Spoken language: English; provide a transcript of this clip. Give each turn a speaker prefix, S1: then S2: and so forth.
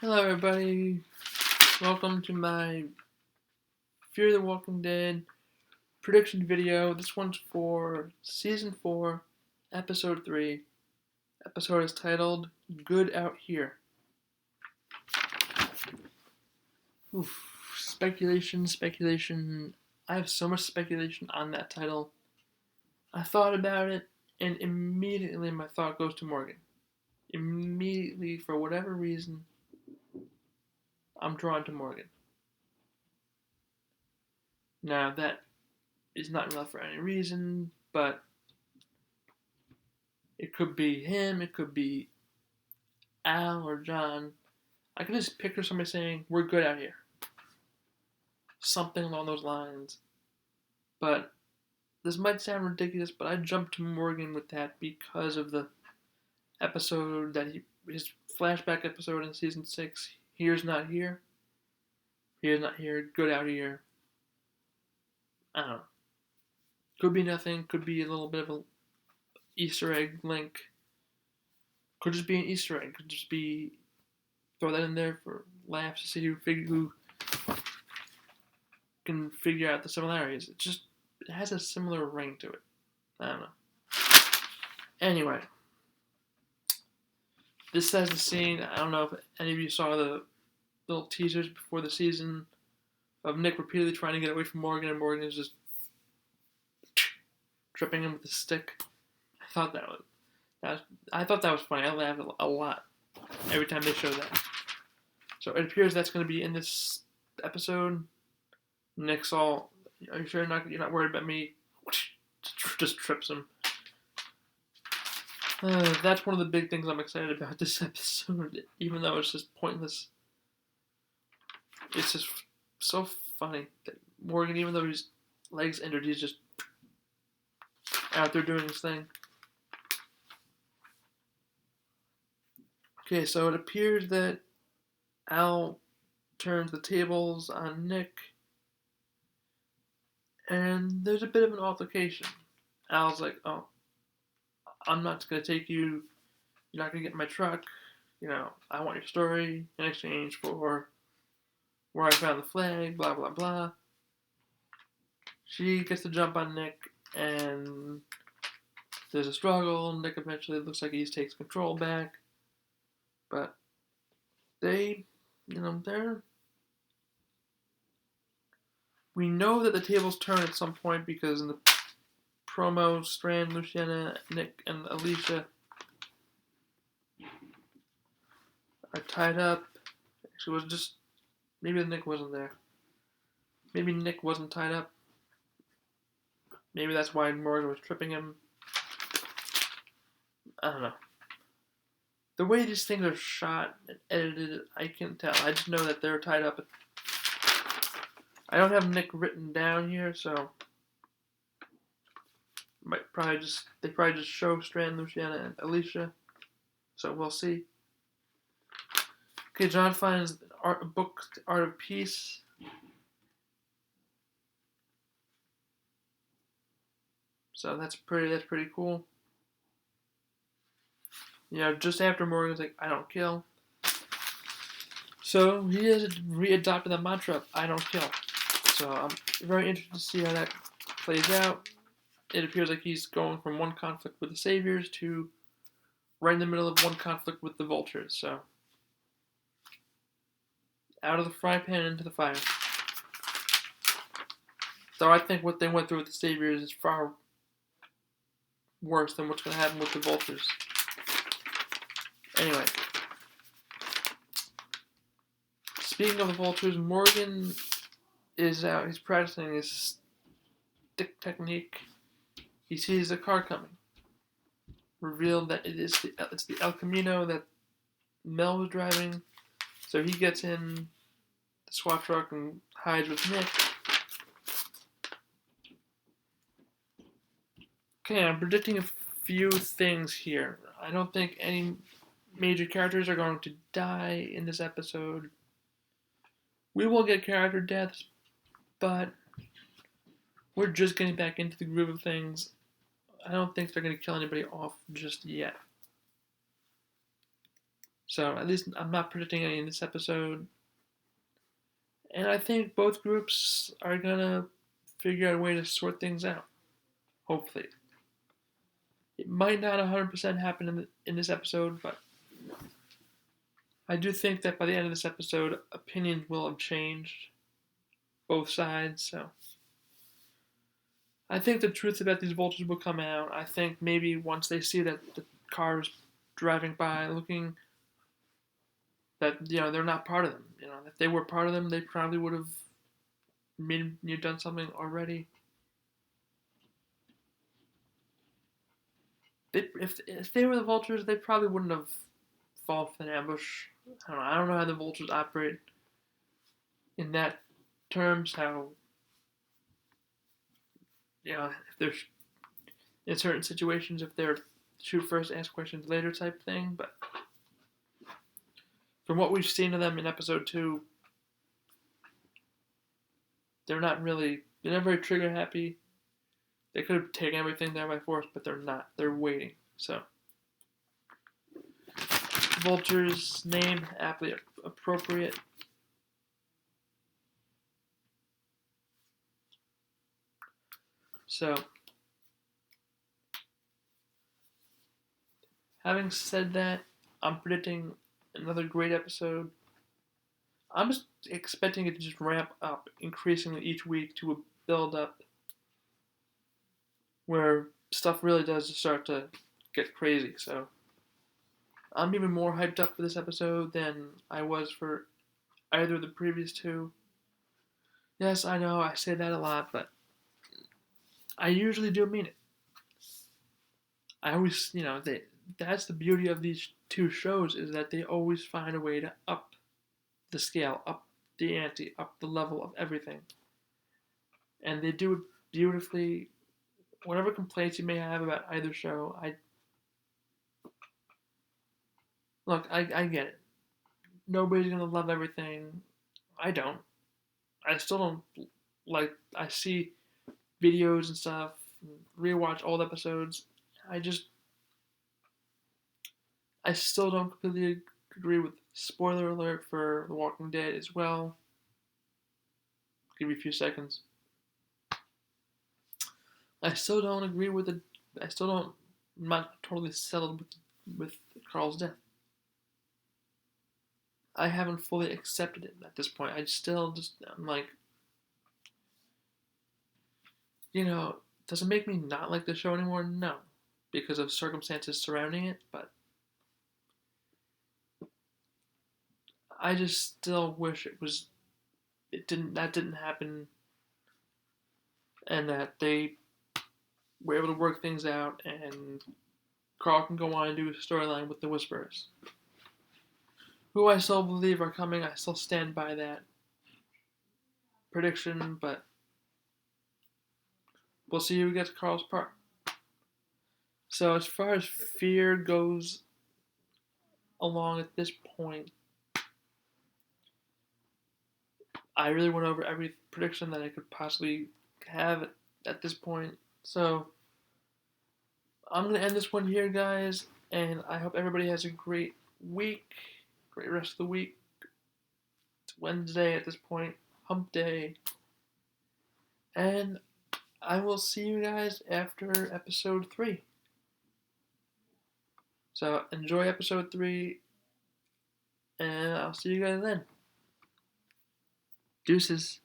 S1: Hello, everybody. Welcome to my Fear the Walking Dead prediction video. This one's for Season 4, Episode 3. Episode is titled Good Out Here. Speculation. I have so much speculation on that title. I thought about it, and immediately my thought goes to Morgan. Immediately, for whatever reason, I'm drawn to Morgan. Now, that is not enough for any reason, but it could be him, it could be Al or John. I can just picture somebody saying, "We're good out here." Something along those lines. But this might sound ridiculous, but I jumped to Morgan with that because of the episode his flashback episode in season 6, Here's Not Here. Here's Not Here, good out here. I don't know. Could be nothing, could be a little bit of an Easter egg link. Could just be an Easter egg, could just be throw that in there for laughs to see who can figure out the similarities. It has a similar ring to it. I don't know. Anyway, this has the scene. I don't know if any of you saw the little teasers before the season of Nick repeatedly trying to get away from Morgan, and Morgan is just tripping him with a stick. I thought that was funny. I laughed a lot every time they showed that. So it appears that's going to be in this episode. Nick's all, "Are you sure you're not worried about me?" Just trips him. That's one of the big things I'm excited about this episode, even though it's just pointless. It's just so funny that Morgan, even though his leg's injured, he's just out there doing his thing. Okay, so it appears that Al turns the tables on Nick, and there's a bit of an altercation. Al's like, "Oh, I'm not going to take you. You're not going to get my truck. I want your story in exchange for where I found the flag, blah, blah, blah." She gets to jump on Nick, and there's a struggle. Nick eventually looks like he takes control back. But they're. We know that the tables turn at some point because in the promo, Strand, Luciana, Nick, and Alicia are tied up. Actually, it was just. Maybe Nick wasn't there. Maybe Nick wasn't tied up. Maybe that's why Morgan was tripping him. I don't know. The way these things are shot and edited, I can't tell. I just know that they're tied up. I don't have Nick written down here, so they probably just show Strand, Luciana, and Alicia. So we'll see. Okay, John finds a book, Art of Peace. So that's pretty cool. Just after Morgan's like, "I don't kill." So he has readopted the mantra, "I don't kill." So I'm very interested to see how that plays out. It appears like he's going from one conflict with the Saviors to right in the middle of one conflict with the Vultures. So out of the frying pan into the fire. Though I think what they went through with the Saviors is far worse than what's going to happen with the Vultures. Anyway, speaking of the Vultures, Morgan is out. He's practicing his stick technique. He sees a car coming. Revealed that it's the El Camino that Mel was driving. So he gets in the SWAT truck and hides with Nick. Okay, I'm predicting a few things here. I don't think any major characters are going to die in this episode. We will get character deaths, but we're just getting back into the groove of things. I don't think they're going to kill anybody off just yet. So at least I'm not predicting any in this episode. And I think both groups are gonna figure out a way to sort things out. Hopefully, it might not 100% happen in this episode, but I do think that by the end of this episode, opinions will have changed both sides. So I think the truth about these vultures will come out. I think maybe once they see that the cars driving by, looking that they're not part of them. If they were part of them, they probably would have done something already. If they were the vultures, they probably wouldn't have fallen for an ambush. I don't know how the vultures operate in that terms. How if they're in certain situations, if they're shoot first, ask questions later type thing. But from what we've seen of them in episode 2, they're not very trigger happy. They could have taken everything there by force, but they're not. They're waiting. So, Vulture's name, aptly appropriate. So, having said that, I'm predicting another great episode. I'm just expecting it to just ramp up increasingly each week to a build up where stuff really does start to get crazy. So I'm even more hyped up for this episode than I was for either of the previous two. Yes, I know I say that a lot, but I usually do mean it. I always, that's the beauty of these two shows is that they always find a way to up the scale, up the ante, up the level of everything. And they do it beautifully. Whatever complaints you may have about either show, I get it. Nobody's gonna love everything. I don't. I still don't I see videos and stuff, rewatch old episodes. I still don't completely agree with spoiler alert for The Walking Dead as well. Give me a few seconds. I still don't agree with it. I still don't. I'm not totally settled with Carl's death. I haven't fully accepted it at this point. I'm like, does it make me not like the show anymore? No, because of circumstances surrounding it. But I just still wish that didn't happen, and that they were able to work things out, and Carl can go on and do a storyline with the Whisperers, who I still believe are coming. I still stand by that prediction, but we'll see who gets Carl's part. So as far as fear goes along at this point, I really went over every prediction that I could possibly have at this point. So I'm going to end this one here, guys, and I hope everybody has a great week, great rest of the week. It's Wednesday at this point, hump day. And I will see you guys after episode 3. So enjoy episode 3, and I'll see you guys then. Deuces.